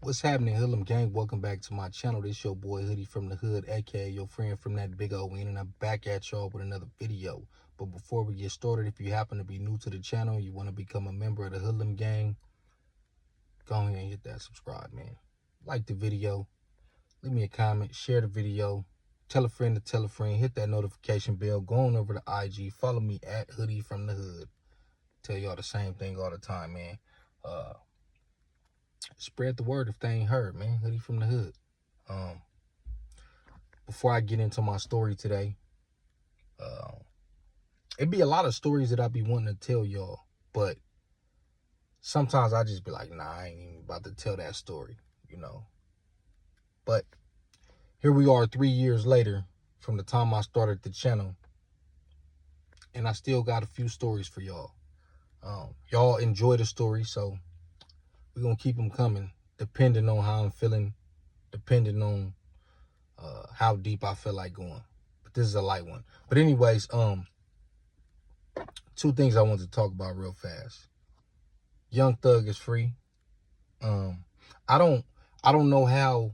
What's happening, Hoodlum Gang? Welcome back to my channel. This your boy Hoodie from the Hood, aka your friend from that big old win, and I'm back at y'all with another video. But before we get started, if you happen to be new to the channel, you want to become a member of the Hoodlum Gang, go ahead and hit that subscribe, man. Like the video, leave me a comment, share the video, tell a friend to tell a friend, hit that notification bell, go on over to IG, follow me at Hoodie from the Hood. Tell y'all the same thing all the time, man. Spread the word if they ain't heard, man. Hoodie from the Hood. Before I get into my story today, it'd be a lot of stories that I be wanting to tell y'all, but sometimes I just be like, nah, I ain't even about to tell that story, you know. But here we are 3 years later from the time I started the channel, and I still got a few stories for y'all. Y'all enjoy the story, so we're going to keep them coming, depending on how I'm feeling, depending on how deep I feel like going. But this is a light one. But anyways, two things I want to talk about real fast. Young Thug is free. I don't know how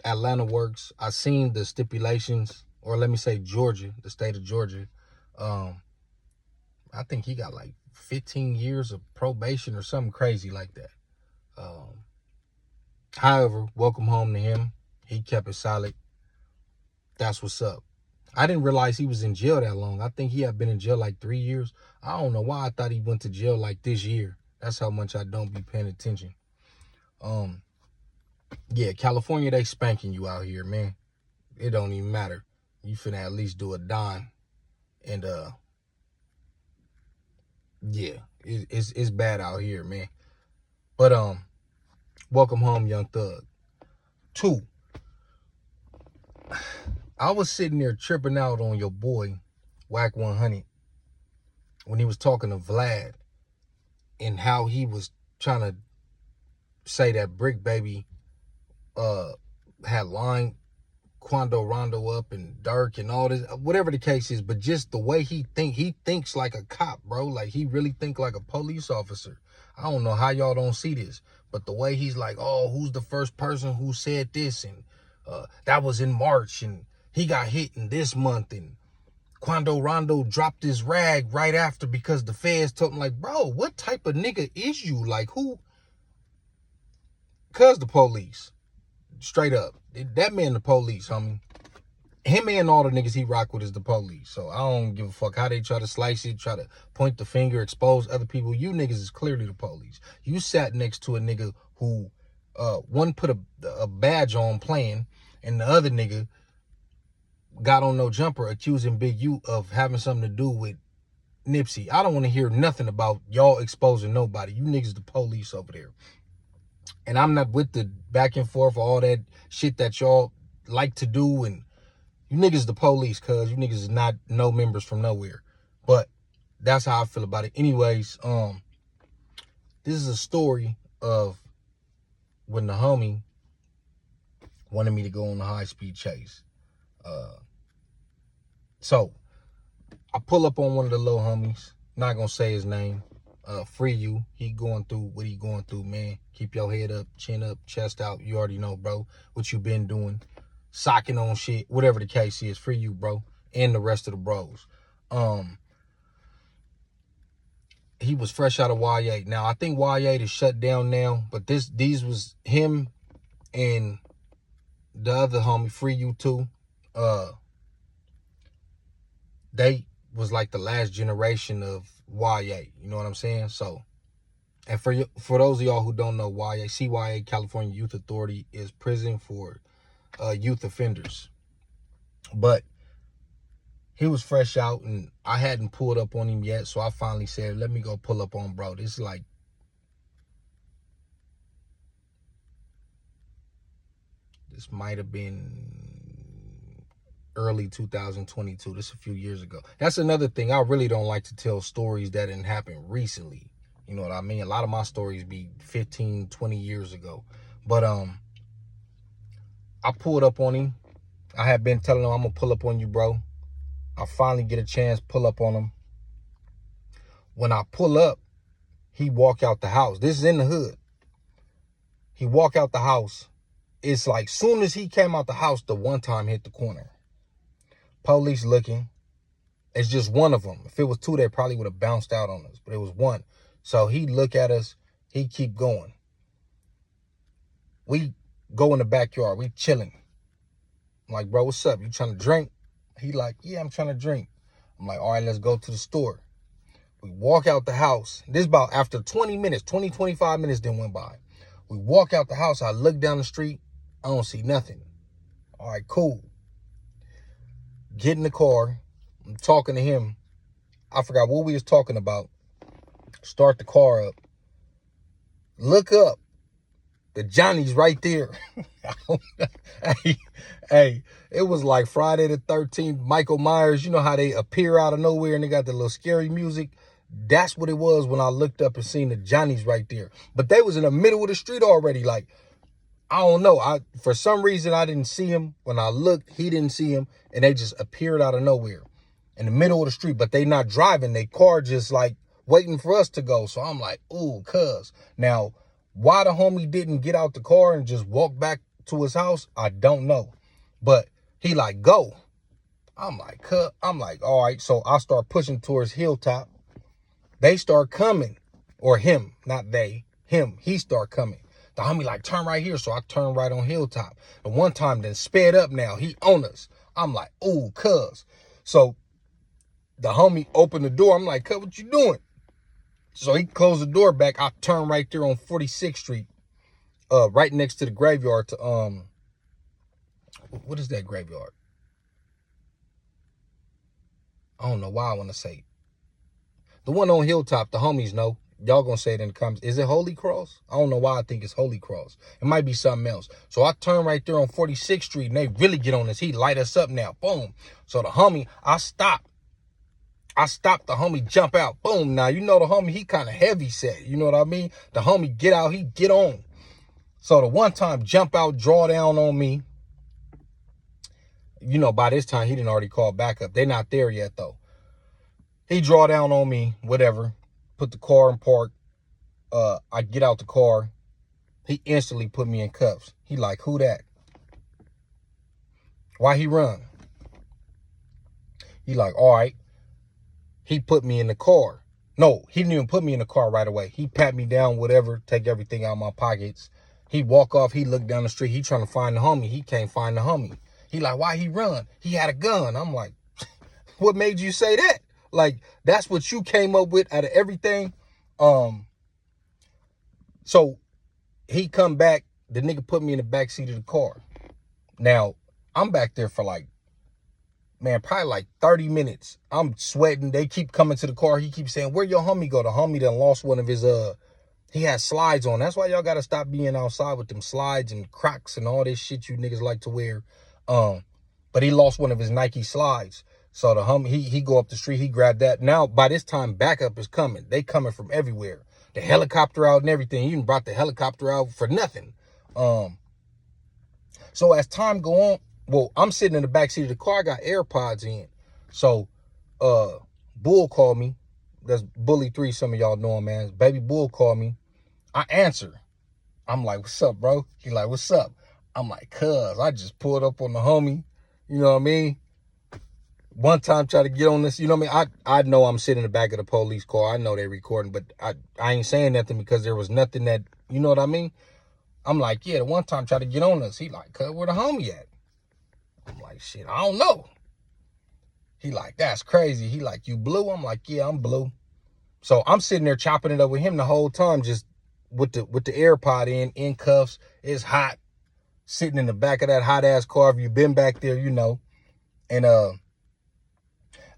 Atlanta works. I seen the stipulations, or let me say Georgia, the state of Georgia. I think he got like 15 years of probation or something crazy like that. However, welcome home to him. He kept it solid. That's what's up. I didn't realize he was in jail that long. I think he had been in jail like 3 years. I don't know why I thought he went to jail like this year. That's how much I don't be paying attention. Yeah, California, they spanking you out here, man. It don't even matter. You finna at least do a dime. And yeah, it's bad out here, man. But welcome home, Young Thug. 2, I was sitting there tripping out on your boy, Whack 100, when he was talking to Vlad and how he was trying to say that Brick Baby had lined Quando Rondo up and Dirk and all this, whatever the case is, but just the way he thinks like a cop, bro. Like, he really think like a police officer. I don't know how y'all don't see this, but the way he's like, oh, who's the first person who said this, and that was in March, and he got hit in this month, and Quando Rondo dropped his rag right after because the feds told him, like, bro, what type of nigga is you? Like, who? Cause the police. Straight up. That man the police, homie. Him and all the niggas he rock with is the police. So I don't give a fuck how they try to slice it, try to point the finger, expose other people. You niggas is clearly the police. You sat next to a nigga who, one put a badge on playing, and the other nigga got on no jumper accusing Big U of having something to do with Nipsey. I don't want to hear nothing about y'all exposing nobody. You niggas the police over there. And I'm not with the back and forth, all that shit that y'all like to do. And you niggas the police, cuz you niggas is not no members from nowhere. But that's how I feel about it. Anyways, this is a story of when the homie wanted me to go on a high-speed chase. So I pull up on one of the little homies. Not gonna say his name. Free you. He going through what he going through, man. Keep your head up, chin up, chest out. You already know, bro, what you been doing. Socking on shit, whatever the case is. Free you, bro, and the rest of the bros. He was fresh out of Y8. Now, I think Y8 is shut down now, but these was him and the other homie, Free You too. They was like the last generation of Y8. You know what I'm saying? So, and for those of y'all who don't know, CYA, California Youth Authority, is prison for youth offenders. But he was fresh out, and I hadn't pulled up on him yet, so I finally said, let me go pull up on bro. This is like, this might have been early 2022. This a few years ago. That's another thing. I really don't like to tell stories that didn't happen recently. You know what I mean? A lot of my stories be 15, 20 years ago. But I pulled up on him. I had been telling him, I'm going to pull up on you, bro. I finally get a chance, pull up on him. When I pull up, he walk out the house. This is in the hood. He walk out the house. It's like soon as he came out the house, the one time hit the corner. Police looking. It's just one of them. If it was two, they probably would have bounced out on us. But it was one. So he look at us. He keep going. We go in the backyard. We chilling. I'm like, bro, what's up? You trying to drink? He like, yeah, I'm trying to drink. I'm like, all right, let's go to the store. We walk out the house. This about after 20 minutes, 25 minutes then went by. We walk out the house. I look down the street. I don't see nothing. All right, cool. Get in the car. I'm talking to him. I forgot what we was talking about. Start the car up. Look up. The Johnny's right there. hey, it was like Friday the 13th. Michael Myers, you know how they appear out of nowhere and they got the little scary music? That's what it was when I looked up and seen the Johnny's right there. But they was in the middle of the street already. Like, I don't know. For some reason, I didn't see him. When I looked, he didn't see him. And they just appeared out of nowhere in the middle of the street. But they not driving. They car just like waiting for us to go. So I'm like, ooh, cuz. Now, why the homie didn't get out the car and just walk back to his house, I don't know. But he like, go. I'm like, cuz. I'm like, all right. So I start pushing towards Hilltop. They start coming. Or him, not they. Him. He start coming. The homie like, turn right here. So I turn right on Hilltop. And one time then sped up now. He on us. I'm like, ooh, cuz. So the homie opened the door. I'm like, cuz, what you doing? So he closed the door back. I turned right there on 46th Street, right next to the graveyard to, what is that graveyard? I don't know why I want to say. The one on Hilltop, the homies know. Y'all gonna say it in the comments. Is it Holy Cross? I don't know why I think it's Holy Cross. It might be something else. So I turn right there on 46th Street and they really get on us. He light us up now. Boom. So the homie, I stop the homie, jump out. Boom. Now, you know the homie, he kind of heavy set. You know what I mean? The homie get out, he get on. So the one time jump out, draw down on me. You know, by this time, he didn't already call backup. They not there yet, though. He draw down on me, whatever. Put the car in park. I get out the car. He instantly put me in cuffs. He like, who that? Why he run? He like, all right. He put me in the car. No, he didn't even put me in the car right away. He pat me down, whatever, take everything out of my pockets. He walk off. He look down the street. He trying to find the homie. He can't find the homie. He like, why he run? He had a gun. I'm like, what made you say that? Like, that's what you came up with out of everything. So he come back. The nigga put me in the back seat of the car. Now, I'm back there for like, man, probably like 30 minutes. I'm sweating. They keep coming to the car. He keeps saying, where your homie go? The homie done lost one of his, he has slides on. That's why y'all got to stop being outside with them slides and Crocs and all this shit you niggas like to wear. But he lost one of his Nike slides. So the homie, he go up the street. He grabbed that. Now, by this time, backup is coming. They coming from everywhere. The helicopter out and everything. You even brought the helicopter out for nothing. So as time go on, well, I'm sitting in the back seat of the car. I got AirPods in. So, Bull called me. That's Bully 3. Some of y'all know him, man. Baby Bull called me. I answer. I'm like, what's up, bro? He like, what's up? I'm like, cuz, I just pulled up on the homie. You know what I mean? One time try to get on this, you know what I mean? I know I'm sitting in the back of the police car. I know they recording, but I ain't saying nothing because there was nothing that, you know what I mean? I'm like, yeah, the one time try to get on us. He like, cuz, where the homie at? I'm like, shit, I don't know. He like, that's crazy. He like, you blue? I'm like, yeah, I'm blue. So I'm sitting there chopping it up with him the whole time, just with the AirPod in cuffs. It's hot. Sitting in the back of that hot ass car. If you've been back there, you know. And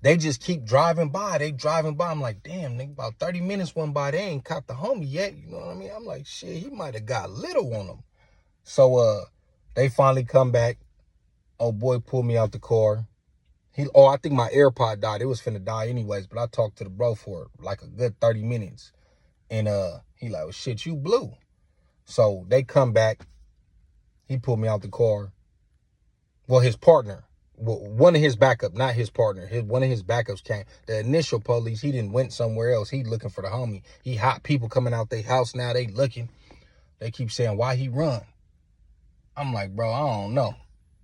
they just keep driving by. They driving by. I'm like, damn, nigga, about 30 minutes went by. They ain't caught the homie yet. You know what I mean? I'm like, shit, he might have got little on him. So they finally come back. Oh boy, pulled me out the car. I think my AirPod died. It was finna die anyways, but I talked to the bro for like a good 30 minutes. And he like, well, shit, you blew. So they come back. He pulled me out the car. Well, his partner. Well, one of his backup, not his partner. One of his backups came. The initial police, he didn't went somewhere else. He looking for the homie. He hot people coming out their house now. They looking. They keep saying, why he run? I'm like, bro, I don't know.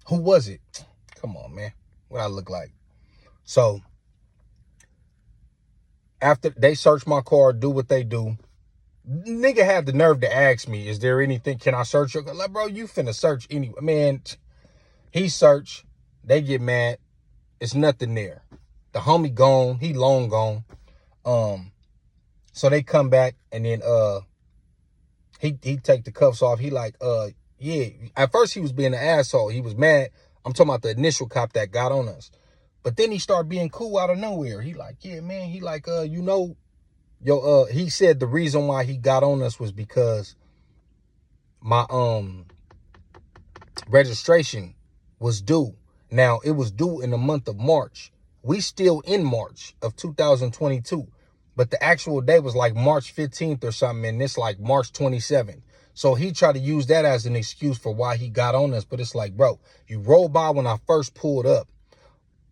Who was it? Come on, man. What I look like? So, after they search my car, do what they do, nigga had the nerve to ask me, is there anything, can I search your car? Like, bro, you finna search anyway. Man, he search, they get mad. It's nothing there. The homie gone, he long gone. So they come back and then he take the cuffs off. He like, yeah. At first he was being an asshole. He was mad. I'm talking about the initial cop that got on us. But then he started being cool out of nowhere. He like, yeah, man. He like, he said the reason why he got on us was because my registration was due. Now, it was due in the month of March. We still in March of 2022. But the actual day was like March 15th or something, and it's like March 27th. So he tried to use that as an excuse for why he got on us. But it's like, bro, you rolled by when I first pulled up.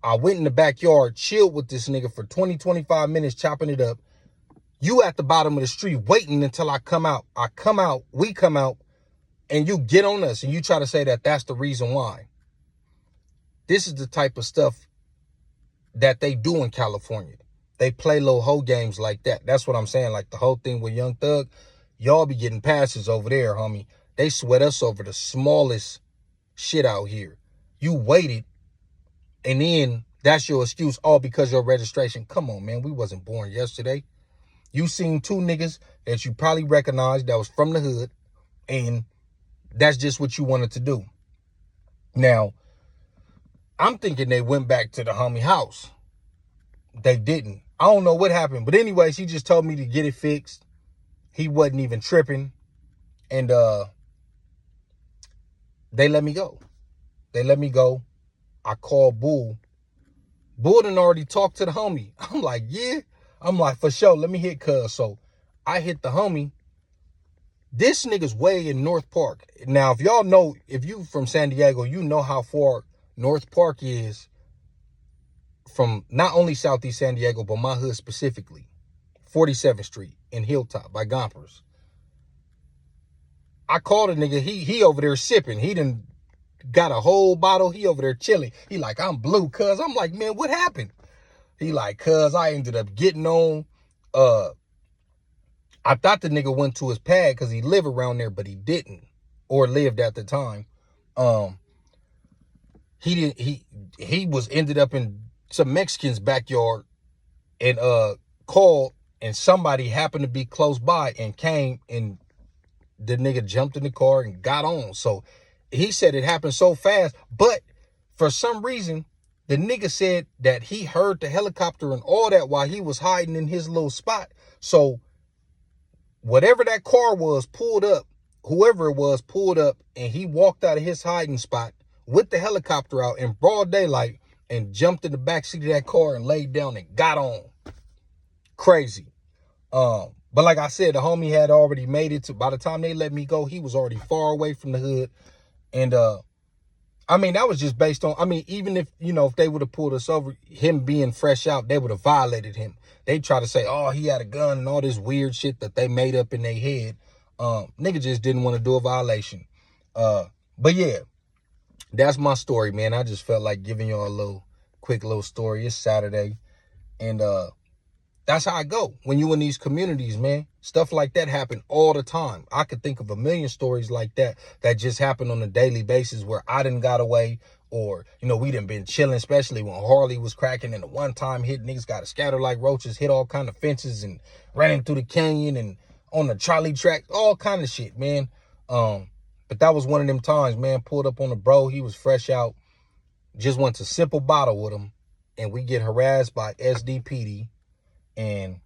I went in the backyard, chilled with this nigga for 20, 25 minutes, chopping it up. You at the bottom of the street waiting until I come out. I come out, we come out, and you get on us, and you try to say that that's the reason why. This is the type of stuff that they do in California. They play little hoe games like that. That's what I'm saying. Like the whole thing with Young Thug, y'all be getting passes over there, homie. They sweat us over the smallest shit out here. You waited, and then that's your excuse, all because your registration. Come on, man. We wasn't born yesterday. You seen two niggas that you probably recognized that was from the hood, and that's just what you wanted to do. Now, I'm thinking they went back to the homie house. They didn't. I don't know what happened. But anyways, he just told me to get it fixed. He wasn't even tripping. And they let me go. They let me go. I called Bull. Bull done already talked to the homie. I'm like, yeah. I'm like, for sure, let me hit cuz. So I hit the homie. This nigga's way in North Park. Now, if y'all know, if you from San Diego, you know how far North Park is from not only Southeast San Diego, but my hood specifically. 47th Street in Hilltop by Gompers. I called a nigga. He over there sipping. He done got a whole bottle. He over there chilling. He like, I'm blue, cuz. I'm like, man, what happened? He like, cuz I ended up getting on. I thought the nigga went to his pad because he lived around there, but he didn't. Or lived at the time. He was ended up in some Mexicans' backyard and called, and somebody happened to be close by and came, and the nigga jumped in the car and got on. So he said it happened so fast, but for some reason, the nigga said that he heard the helicopter and all that while he was hiding in his little spot. So whatever that car was pulled up, whoever it was pulled up, and he walked out of his hiding spot with the helicopter out in broad daylight and jumped in the backseat of that car and laid down and got on. Crazy. But like I said, the homie had already made it to, by the time they let me go, he was already far away from the hood. And I mean, that was just based on, I mean, even if, you know, if they would have pulled us over, him being fresh out, they would have violated him. They try to say, oh, he had a gun and all this weird shit that they made up in their head. Nigga just didn't want to do a violation. But yeah, that's my story, man. I just felt like giving y'all a quick little story. It's Saturday. And that's how I go when you in these communities, man. Stuff like that happen all the time. I could think of a million stories like that just happen on a daily basis where I done got away, or, you know, we done been chilling, especially when Harley was cracking, and the one time hit, niggas got to scatter like roaches, hit all kind of fences and ran through the canyon and on the trolley track, all kind of shit, man. But that was one of them times, man. Pulled up on the bro. He was fresh out. Just went to sip a bottle with him, and we get harassed by SDPD. And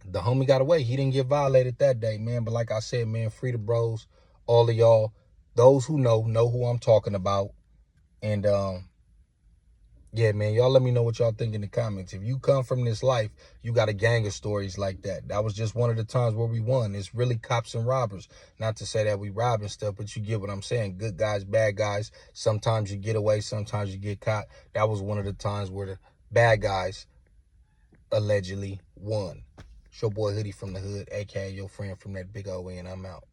the homie got away. He didn't get violated that day, man. But like I said, man, free the bros. All of y'all, those who know who I'm talking about. And yeah, man, y'all let me know what y'all think in the comments. If you come from this life, you got a gang of stories like that. That was just one of the times where we won. It's really cops and robbers. Not to say that we robbing stuff, but you get what I'm saying. Good guys, bad guys. Sometimes you get away, sometimes you get caught. That was one of the times where the bad guys allegedly won. It's your boy Hoodie from the hood, aka your friend from that big O, and I'm out.